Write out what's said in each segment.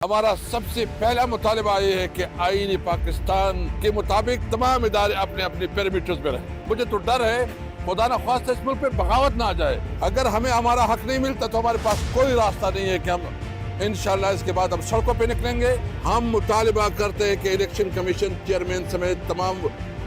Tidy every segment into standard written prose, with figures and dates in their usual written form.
हमारा सबसे पहला मुतालबा ये है कि आईनी पाकिस्तान के मुताबिक तमाम इदारे अपने अपने पैरामीटर्स में रहें। मुझे तो डर है खुदा न ख्वास्ता इस मुल्क पे बगावत ना आ जाए। अगर हमें हमारा हक नहीं मिलता तो हमारे पास कोई रास्ता नहीं है कि हम इंशाअल्लाह इसके बाद हम सड़कों पे निकलेंगे। हम मुतालबा करते हैं कि इलेक्शन कमीशन चेयरमैन समेत तमाम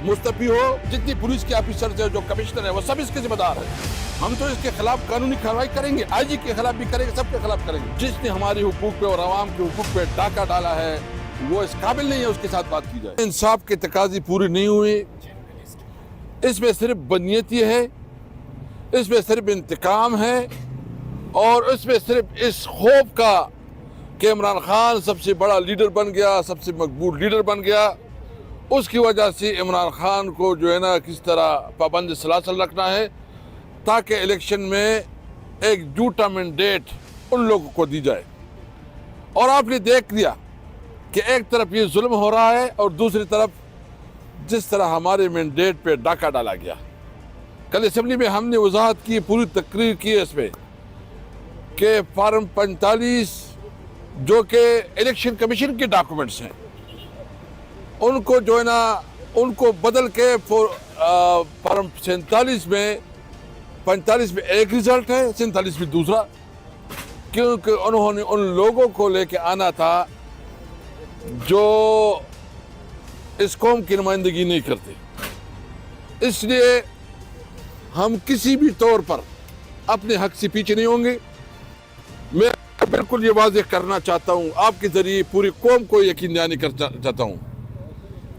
मुस्तफी हो। जितनी पुलिस के ऑफिसर है, जो कमिश्नर है, वो सब इसके जिम्मेदार है। हम तो इसके खिलाफ कानूनी कार्रवाई करेंगे, आईजी के खिलाफ भी करेंगे, सबके खिलाफ करेंगे। जिसने हमारी हुकूक पे और आवाम के हुकूक पे डाका डाला है वो इस काबिल नहीं है उसके साथ बात की जाए। इंसाफ के तकाज़े पूरे नहीं हुए, इसमें सिर्फ बदनीयती है, इसमें सिर्फ इंतकाम है और इसमें सिर्फ इस खौफ का कि इमरान खान सबसे बड़ा लीडर बन गया, सबसे मकबूल लीडर बन गया, उसकी वजह से इमरान खान को जो है ना किस तरह पाबंद सलासल रखना है ताकि इलेक्शन में एक झूठा मैंडेट उन लोगों को दी जाए। और आपने देख लिया कि एक तरफ ये जुल्म हो रहा है और दूसरी तरफ जिस तरह हमारे मैंडेट पे डाका डाला गया। कल असेंबली में हमने वजाहत की, पूरी तकरीर की इस पर कि फार्म 45 जो कि इलेक्शन कमीशन के डॉक्यूमेंट्स हैं उनको जो है ना उनको बदल के फार्म 47 में 45 में एक रिजल्ट है, 47 में दूसरा, क्योंकि उन्होंने उन लोगों को लेके आना था जो इस कौम की नुमाइंदगी नहीं करते। इसलिए हम किसी भी तौर पर अपने हक से पीछे नहीं होंगे। मैं बिल्कुल ये वाज़ेह करना चाहता हूँ, आपके ज़रिए पूरी कौम को यकीन दहानी करना चाहता हूँ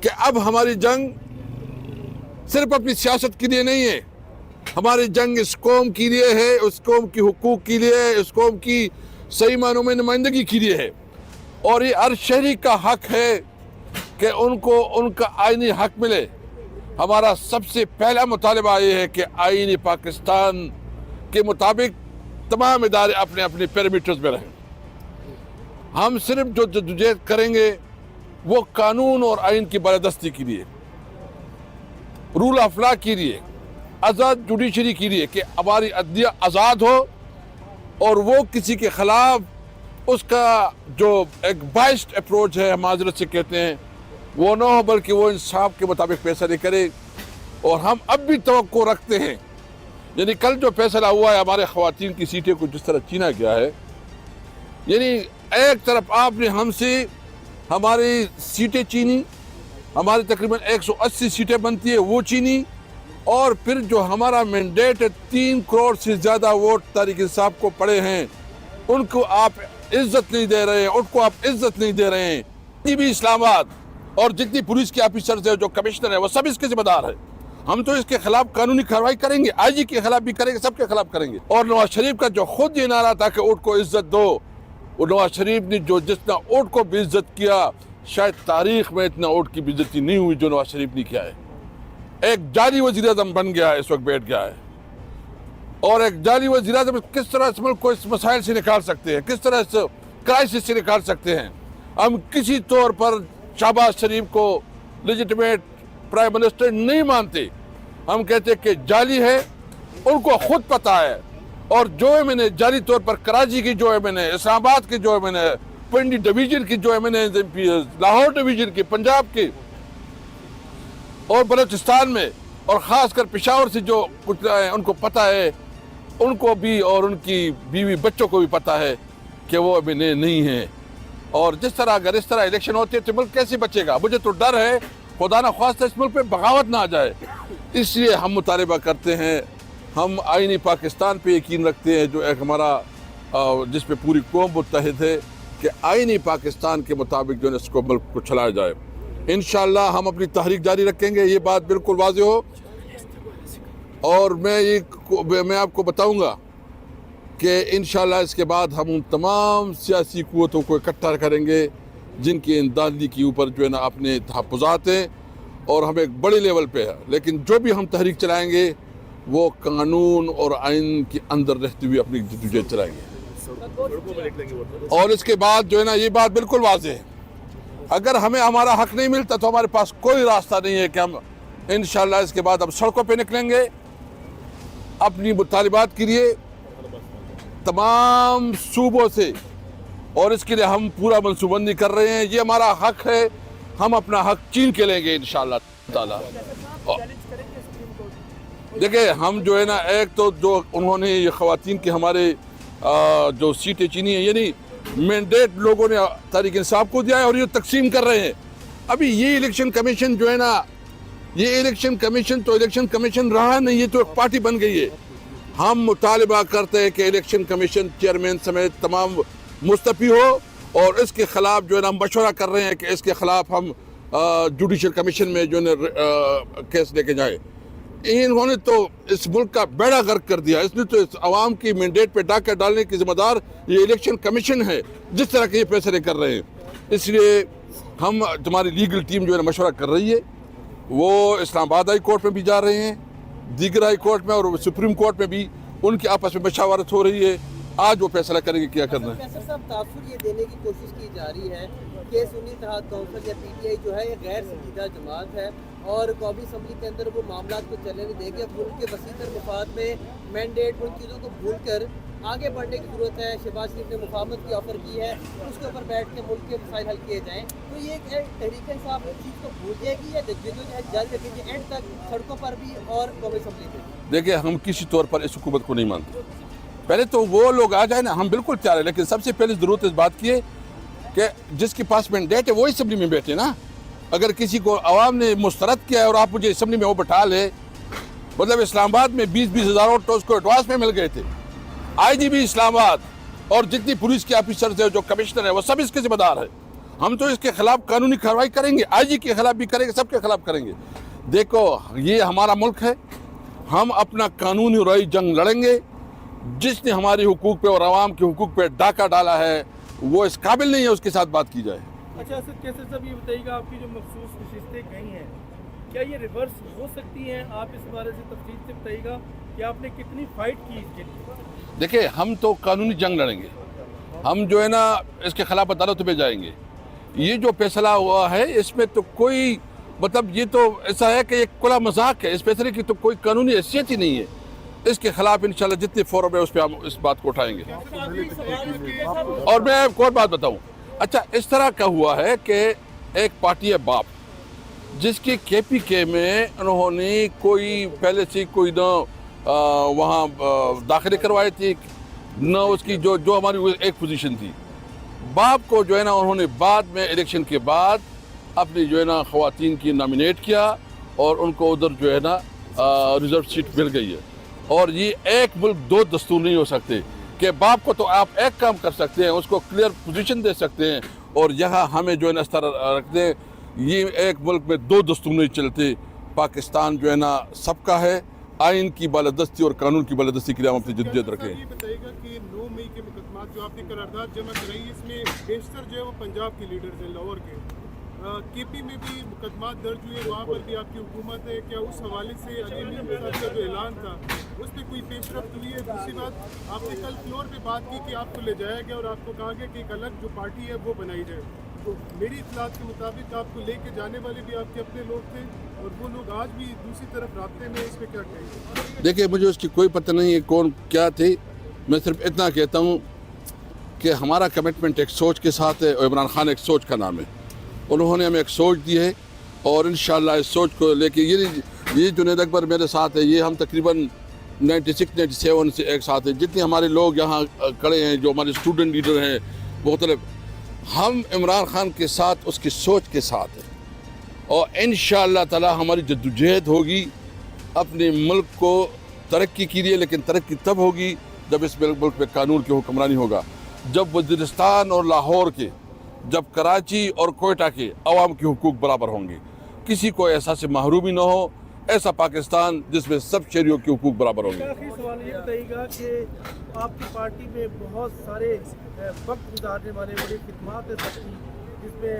कि अब हमारी जंग सिर्फ अपनी सियासत के लिए नहीं है, हमारी जंग इस कौम के लिए है, उस कौम की हुकूक के लिए है, इस कौम की सही मानों में नुमाइंदगी के लिए है। और ये हर शहरी का हक है कि उनको उनका आईनी हक मिले। हमारा सबसे पहला मुतालबा ये है कि आईनी पाकिस्तान के मुताबिक तमाम इदारे अपने अपने पैरामीटर्स में रहें। हम सिर्फ जो जद्दोजहद करेंगे वो कानून और आइन की बालादस्ती के लिए, रूल ऑफ लॉ के लिए, आज़ाद जुडिशरी के लिए कि हमारी अदलिया आज़ाद हो और वो किसी के खिलाफ उसका जो एक बाइस्ड अप्रोच है, माजरत से कहते हैं, वो ना हो बल्कि वो इंसाफ के मुताबिक फैसले करे। और हम अब भी तवक्को रखते हैं, यानी कल जो फैसला हुआ है हमारे ख़वातीन की सीटें को जिस तरह छीना गया है, यानी एक तरफ आपने हमसे हमारी सीटें छीनी, हमारी तकरीबन 180 सीटें बनती है वो छीनी, और फिर जो हमारा मैंडेट है 3 करोड़ से ज़्यादा वोट तारीख इंसाफ को पड़े हैं उनको आप इज्जत नहीं दे रहे हैं, उनको आप इज्जत नहीं दे रहे हैं। जितनी भी इस्लामाबाद और जितनी पुलिस के ऑफिसर है, जो कमिश्नर है, वो सब इसके जिम्मेदार है। हम तो इसके खिलाफ कानूनी कार्रवाई करेंगे, आईजी के खिलाफ भी करेंगे, सबके खिलाफ करेंगे। और नवाज शरीफ का जो खुद ये नारा था कि ऊँट को इज्जत दो, वो नवाज शरीफ ने जो जितना ऊँट को बेइज्जत किया, शायद तारीख में इतना ऊँट की बेइज्जती नहीं हुई जो नवाज शरीफ ने किया है। एक जाली वज़ीर आज़म बन गया है, इस वक्त बैठ गया है। और एक जाली वज़ीर आज़म किस तरह इस मुल्क को इस मसाइल से निकाल सकते हैं, किस तरह इस क्राइसिस से निकाल सकते हैं। हम किसी तौर पर शहबाज शरीफ को लेजिटिमेट प्राइम मिनिस्टर नहीं मानते। हम कहते हैं कि जाली है, उनको खुद पता है। और जो मैंने जाली तौर पर कराची की जो है, मैंने इस्लामाबाद की जो है, मैंने पिंडी डिवीजन की जो है, मैंने लाहौर डिवीजन की, पंजाब की और बलूचिस्तान में और ख़ासकर पेशावर से जो कुछ हैं उनको पता है, उनको भी और उनकी बीवी बच्चों को भी पता है कि वो अभी नहीं हैं। और जिस तरह अगर इस तरह इलेक्शन होते हैं तो मुल्क कैसे बचेगा। मुझे तो डर है खुदा न ख्वास्ता इस मुल्क पे बगावत ना आ जाए। इसलिए हम मुतालबा करते हैं, हम आईनी पाकिस्तान पे यकीन रखते हैं, जो एक हमारा जिस पे पूरी कौम मुत्तहिद है कि आईनी पाकिस्तान के मुताबिक जो है इसको मुल्क को चलाया जाए। इंशाअल्लाह हम अपनी तहरीक जारी रखेंगे, ये बात बिल्कुल वाज़ेह हो। और मैं आपको बताऊंगा कि इंशाअल्लाह इसके बाद हम उन तमाम सियासी क़ुव्वतों को इकट्ठा करेंगे जिनकी इंदाज़गी के ऊपर जो है ना अपने तहफ़्फ़ुज़ात हैं और हम एक बड़े लेवल पे है। लेकिन जो भी हम तहरीक चलाएँगे वो कानून और आइन के अंदर रहते हुए अपनी जद्दोजहद चलाएँगे। और इसके बाद जो है ना ये बात बिल्कुल वाज़ेह है, अगर हमें हमारा हक नहीं मिलता तो हमारे पास कोई रास्ता नहीं है कि हम इंशाअल्लाह इसके बाद हम सड़कों पे निकलेंगे अपनी मुतालिबात के लिए। तमाम सूबों से اور اس کے لیے ہم پورا منصوبہ کر رہے ہیں. یہ ہمارا حق ہے, ہم اپنا حق چھین کے لیں گے انشاءاللہ تعالی. دیکھیں ہم جو ہے نا, ایک تو جو انہوں نے یہ خواتین کے ہمارے جو سیٹیں چینی ہیں, یعنی مینڈیٹ لوگوں نے تحریک انصاف کو دیا ہے اور یہ تقسیم کر رہے ہیں. ابھی یہ الیکشن کمیشن جو ہے نا, یہ الیکشن کمیشن تو الیکشن کمیشن رہا نہیں, یہ تو ایک پارٹی بن گئی ہے. ہم مطالبہ کرتے ہیں کہ الیکشن کمیشن چیئرمین سمیت تمام مستعفی ہو, اور اس کے خلاف جو ہے نا مشورہ کر رہے ہیں کہ اس کے خلاف ہم جوڈیشل کمیشن میں جو ہے نا کیس لے کے جائیں. انہوں نے تو اس ملک کا بیڑا غرق کر دیا. اس نے تو اس عوام کی مینڈیٹ پہ ڈاکہ ڈالنے کی ذمہ دار یہ الیکشن کمیشن ہے, جس طرح کے یہ فیصلے کر رہے ہیں. اس لیے ہم تمہاری لیگل ٹیم جو ہے نا مشورہ کر رہی ہے, وہ اسلام آباد ہائی کورٹ میں بھی جا رہے ہیں, دیگر ہائی کورٹ میں اور سپریم کورٹ میں بھی ان کی آپس میں مشاورت ہو رہی ہے. آج وہ فیصلہ کریں گے کیا کرنا ہے. کیسر صاحب, تاثر یہ دینے کی کوشش کی جا رہی ہے کہ سنی اتحاد کونسل یا پی ٹی آئی جو ہے یہ غیر سنجیدہ جماعت ہے اور قومی اسمبلی کے اندر وہ معاملات کو چلنے نہیں دے گے. ملک کے وسیع تر مفاد میں مینڈیٹ ان چیزوں کو بھول کر آگے بڑھنے کی ضرورت ہے. شہباز شریف نے مفاہمت کی آفر کی ہے, اس کے اوپر بیٹھ کے ملک کے مسائل حل کیے جائیں. تو یہ تحریک انصاف اس چیز کو بھول جائے گی یا جدوجہد جاری رکھے گی اینڈ تک سڑکوں پر بھی اور قومی اسمبلی پہ بھی؟ دیکھیں ہم کسی طور پر اس حکومت کو نہیں مانتے. پہلے تو وہ لوگ آ جائیں نا, ہم بالکل تیار ہیں, لیکن سب سے پہلے ضرورت اس بات کی ہے کہ جس کے پاس مینڈیٹ ہے وہ اسمبلی میں بیٹھے نا. اگر کسی کو عوام نے مسترد کیا ہے اور آپ مجھے اسمبلی میں وہ بٹھا لے, مطلب اسلام آباد میں 20,000 ہزار تو اس کو ایڈوانس میں مل گئے تھے. آئی جی بھی اسلام آباد اور جتنی پولیس کے آفیسرز ہیں, جو کمشنر ہیں, وہ سب اس کے ذمہ دار ہیں. ہم تو اس کے خلاف قانونی کارروائی کریں گے, آئی جی کے خلاف بھی کریں گے, سب کے خلاف کریں گے. دیکھو یہ ہمارا ملک ہے, ہم اپنا قانونی رائی جنگ لڑیں گے. جس نے ہماری حقوق پہ اور عوام کے حقوق پہ ڈاکہ ڈالا ہے وہ اس قابل نہیں ہے اس کے ساتھ بات کی جائے. اچھا اسد کیسر صاحب, یہ بتائیے گا آپ کی جو مخصوص نشستیں گئی ہیں, کیا یہ ریورس ہو سکتی ہیں؟ آپ اس بارے سے تفصیل سے بتائیے گا کہ آپ نے کتنی فائٹ کی اس کے لیے. دیکھیں ہم تو قانونی جنگ لڑیں گے, ہم جو ہے نا اس کے خلاف عدالت میں جائیں گے. یہ جو فیصلہ ہوا ہے اس میں تو کوئی مطلب یہ تو ایسا ہے کہ ایک کھلا مذاق ہے, اس فیصلے کی تو کوئی قانونی حیثیت ہی نہیں ہے. اس کے خلاف انشاءاللہ جتنے فورم ہے اس پہ ہم اس بات کو اٹھائیں گے. اور میں ایک اور بات بتاؤں, اچھا اس طرح کا ہوا ہے کہ ایک پارٹی ہے باپ, جس کے کے پی کے میں انہوں نے کوئی پہلے سے کوئی نہ وہاں داخلے کروائے تھے, نہ اس کی جو ہماری ایک پوزیشن تھی. باپ کو جو ہے نا انہوں نے بعد میں الیکشن کے بعد اپنی جو ہے نا خواتین کی نامینیٹ کیا اور ان کو ادھر جو ہے نا ریزرو سیٹ مل گئی ہے. اور یہ ایک ملک دو دستور نہیں ہو سکتے کہ باپ کو تو آپ ایک کام کر سکتے ہیں, اس کو کلیئر پوزیشن دے سکتے ہیں, اور یہاں ہمیں جو ہے نا اس طرح رکھ دیں. یہ ایک ملک میں دو دستور نہیں چلتے. پاکستان جو ہے نا سب کا ہے, آئین کی بالادستی اور قانون کی بالادستی کے لیے ہم اپنی جدوجہد رکھیں. یہ بتائیے گا کہ 9 مئی کے مقدمات جو آپ نے قرارداد جمع کرائی, اس میں بیشتر جو ہے وہ پنجاب کے لیڈرز ہیں, لاہور کے. کے پی میں بھی مقدمات درج ہوئے, وہاں پر بھی آپ کی حکومت ہے. کیا اس حوالے سے علی صاحب کا جو اعلان تھا اس پہ کوئی پیش رفت ہوئی ہے؟ دوسری بات, آپ نے کل فلور پہ بات کی کہ آپ کو لے جایا گیا اور آپ کو کہا گیا کہ ایک الگ جو پارٹی ہے وہ بنائی جائے. تو میری اطلاعات کے مطابق آپ کو لے کے جانے والے بھی آپ کے اپنے لوگ تھے, اور وہ لوگ آج بھی دوسری طرف رابطے میں. اس پہ کیا کہیں گے؟ دیکھیں مجھے اس کی کوئی پتہ نہیں ہے کون کیا تھے. میں صرف اتنا کہتا ہوں کہ ہمارا کمٹمنٹ ایک سوچ کے ساتھ ہے, اور عمران خان ایک سوچ کا نام ہے. انہوں نے ہمیں ایک سوچ دی ہے, اور انشاءاللہ اس سوچ کو لے کے یہ جنید اکبر میرے ساتھ ہے, یہ ہم تقریباً 96-97 سے ایک ساتھ ہیں. جتنے ہمارے لوگ یہاں کھڑے ہیں, جو ہمارے اسٹوڈنٹ لیڈر ہیں مختلف, ہم عمران خان کے ساتھ اس کی سوچ کے ساتھ ہیں. اور انشاءاللہ تعالی ہماری جدوجہد ہوگی اپنے ملک کو ترقی کے لیے, لیکن ترقی تب ہوگی جب اس ملک پہ قانون کی حکمرانی ہوگا. جب وزیرستان اور لاہور کے, جب کراچی اور کوئٹہ کے عوام کے حقوق برابر ہوں گے, کسی کو احساس محرومی نہ ہو, ایسا پاکستان جس میں سب شہریوں کے حقوق برابر ہوں گے. آخری سوال یہ بتائیے گا کہ آپ کی پارٹی میں بہت سارے وقت گزارنے والے بڑے خدمات ہیں سب کی, جس میں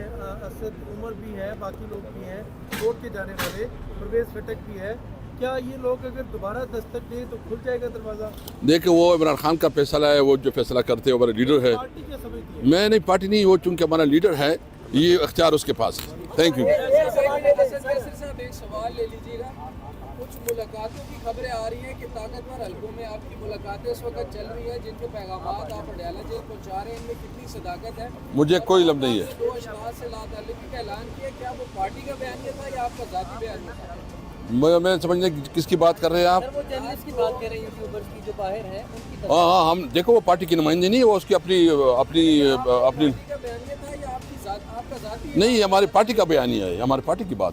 اسد عمر بھی ہے, باقی لوگ بھی ہیں, چھوڑ کے جانے والے پرویز خٹک بھی ہے. کیا یہ لوگ اگر دوبارہ دستک دیں تو کھل جائے گا دروازہ؟ دیکھیں وہ عمران خان کا فیصلہ ہے, وہ جو فیصلہ کرتے ہیں, ہمارا لیڈر ہے. پارٹی کیا سمجھتی ہے؟ میں نہیں, پارٹی نہیں, وہ چونکہ ہمارا لیڈر ہے, یہ اختیار اس کے پاس ہے. Thank you. ایک سوال لے لیجیے گا. कुछ मुलाकातों की खबरें आ रही हैं कि ताकतवर हलकों में आपकी मुलाकातें इस वक्त चल रही हैं, जिनके पैगामात आप अडयाला जेल पहुंचा रहे हैं, इनमें कितनी सदाकत है? मुझे कोई इल्म नहीं है। आपने 2 अशखास से लाताल्लुकी का ऐलान किया, क्या वो पार्टी का बयानिया था या आपका ज़ाती बयानिया था? मैं समझने किसकी बात कर रहे हैं आप? सर वो जर्नलिस्ट की बात कर रहे हैं, यूट्यूबर्स की जो बाहर है उनकी हाँ हाँ, हम देखो वो पार्टी की नुमाइंदगी नहीं है, वो उसकी अपनी अपनी अपनी पार्टी का बयानिया था या आपका ज़ाती? नहीं, हमारी पार्टी का बयानिया है, हमारी पार्टी की बात